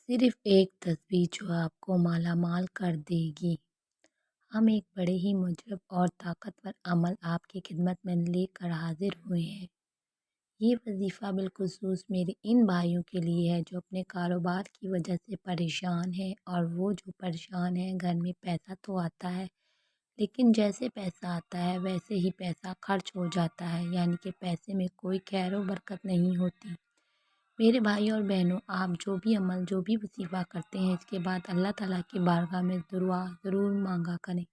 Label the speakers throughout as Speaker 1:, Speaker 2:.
Speaker 1: صرف ایک تصویر جو آپ کو مالا مال کر دے گی۔ ہم ایک بڑے ہی مجرب اور طاقتور عمل آپ کی خدمت میں لے کر حاضر ہوئے ہیں۔ یہ وظیفہ بالخصوص میرے ان بھائیوں کے لیے ہے جو اپنے کاروبار کی وجہ سے پریشان ہیں، اور وہ جو پریشان ہیں، گھر میں پیسہ تو آتا ہے لیکن جیسے پیسہ آتا ہے ویسے ہی پیسہ خرچ ہو جاتا ہے، یعنی کہ پیسے میں کوئی خیر و برکت نہیں ہوتی۔ میرے بھائی اور بہنوں، آپ جو بھی عمل جو بھی وظیفہ کرتے ہیں، اس کے بعد اللہ تعالیٰ کی بارگاہ میں دعا ضرور مانگا کریں۔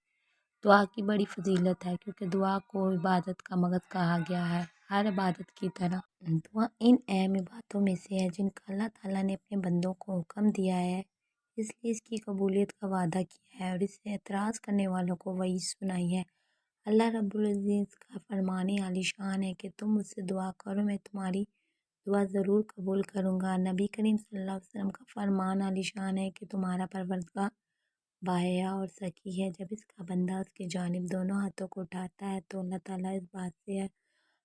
Speaker 1: دعا کی بڑی فضیلت ہے، کیونکہ دعا کو عبادت کا مغز کہا گیا ہے۔ ہر عبادت کی طرح دعا ان اہم باتوں میں سے ہے جن کا اللہ تعالیٰ نے اپنے بندوں کو حکم دیا ہے، اس لیے اس کی قبولیت کا وعدہ کیا ہے اور اس سے اعتراض کرنے والوں کو وعید سنائی ہے۔ اللہ رب العزت کا فرمان عالی شان ہے کہ تم مجھ سے دعا کرو، میں تمہاری دعا ضرور قبول کروں گا۔ نبی کریم صلی اللہ علیہ وسلم کا فرمان عالی شان ہے کہ تمہارا پروردگار باحیا اور سخی ہے۔ جب اس کا بندہ اس کی جانب دونوں ہاتھوں کو اٹھاتا ہے تو اللہ تعالیٰ اس بات سے ہے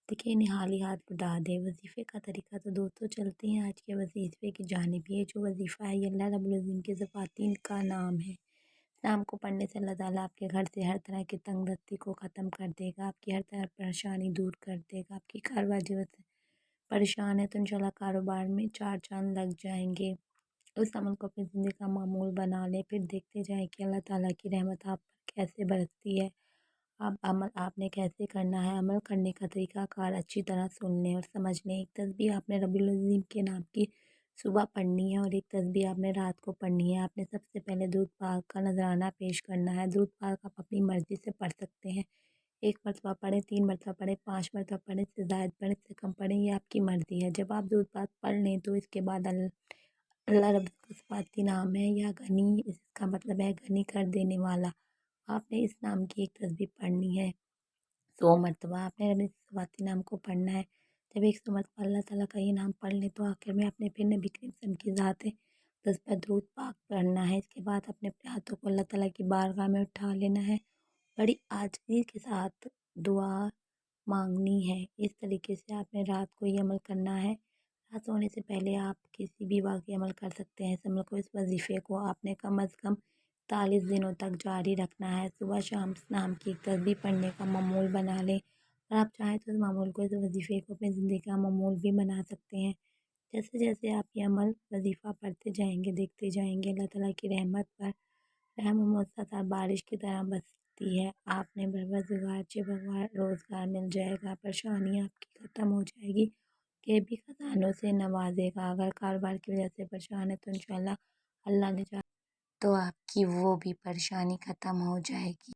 Speaker 1: کہ نہالی ہاتھ اٹھا دے۔ وظیفے کا طریقہ تو دوستوں چلتے ہیں آج کے وظیفے کی جانب۔ یہ جو وظیفہ ہے یہ اللہ رب العزت کے صفاتین کا نام ہے۔ اس نام کو پڑھنے سے اللہ تعالیٰ آپ کے گھر سے ہر طرح کی تنگ دستی کو ختم کر دے گا، آپ کی ہر طرح پریشانی دور کر دے گا۔ آپ کی کاروبار جو پریشان ہے تو انشاءاللہ کاروبار میں چار چاند لگ جائیں گے۔ اس عمل کو اپنی زندگی کا معمول بنا لیں، پھر دیکھتے جائیں کہ اللہ تعالیٰ کی رحمت آپ پر کیسے برستی ہے۔ اب عمل آپ نے کیسے کرنا ہے، عمل کرنے کا طریقہ کار اچھی طرح سن لیں اور سمجھ لیں۔ ایک تسبیح آپ نے رب العظیم کے نام کی صبح پڑھنی ہے اور ایک تسبیح آپ نے رات کو پڑھنی ہے۔ آپ نے سب سے پہلے درود پاک کا نذرانہ پیش کرنا ہے۔ درود پاک آپ اپنی مرضی سے پڑھ سکتے ہیں، 1 مرتبہ پڑھیں، 3 مرتبہ پڑھیں، 5 مرتبہ پڑھیں، اس سے زائد پڑھیں، اس سے کم پڑھیں، یہ آپ کی مرضی ہے۔ جب آپ درود پاک پڑھ لیں تو اس کے بعد اللہ رب کا صفاتی نام ہے یا غنی، اس کا مطلب ہے غنی کر دینے والا۔ آپ نے اس نام کی ایک تسبیح پڑھنی ہے 100 مرتبہ۔ آپ نے رب صفاتی نام کو پڑھنا ہے۔ جب 100 مرتبہ اللہ تعالیٰ کا یہ نام پڑھ لیں تو آخر میں اپنے پھر نبی کریم صلی اللہ علیہ وسلم کی ذات پر درود پاک پڑھنا ہے۔ اس کے بعد اپنے ہاتھوں کو اللہ تعالیٰ کی بارگاہ میں اٹھا لینا ہے، بڑی عاجزی کے ساتھ دعا مانگنی ہے۔ اس طریقے سے آپ نے رات کو یہ عمل کرنا ہے۔ رات سونے سے پہلے آپ کسی بھی واقعی عمل کر سکتے ہیں۔ اس عمل کو، اس وظیفے کو آپ نے کم از کم 40 دنوں تک جاری رکھنا ہے۔ صبح شام اس نام کی ایک تسبیح پڑھنے کا معمول بنا لیں، اور آپ چاہیں تو اس معمول کو، اس وظیفے کو اپنی زندگی کا معمول بھی بنا سکتے ہیں۔ جیسے جیسے آپ یہ عمل وظیفہ پڑھتے جائیں گے، دیکھتے جائیں گے، اللہ تعالیٰ کی رحمت پر رحم و موسسات بارش کی طرح برستی ہے۔ آپ نے بغیر روزگار مل جائے گا، پریشانیاں آپ کی ختم ہو جائے گی، کہ بھی خزانوں سے نوازے گا۔ اگر کاروبار کی وجہ سے پریشان ہے تو انشاءاللہ اللہ نے چاہا تو آپ کی وہ بھی پریشانی ختم ہو جائے گی۔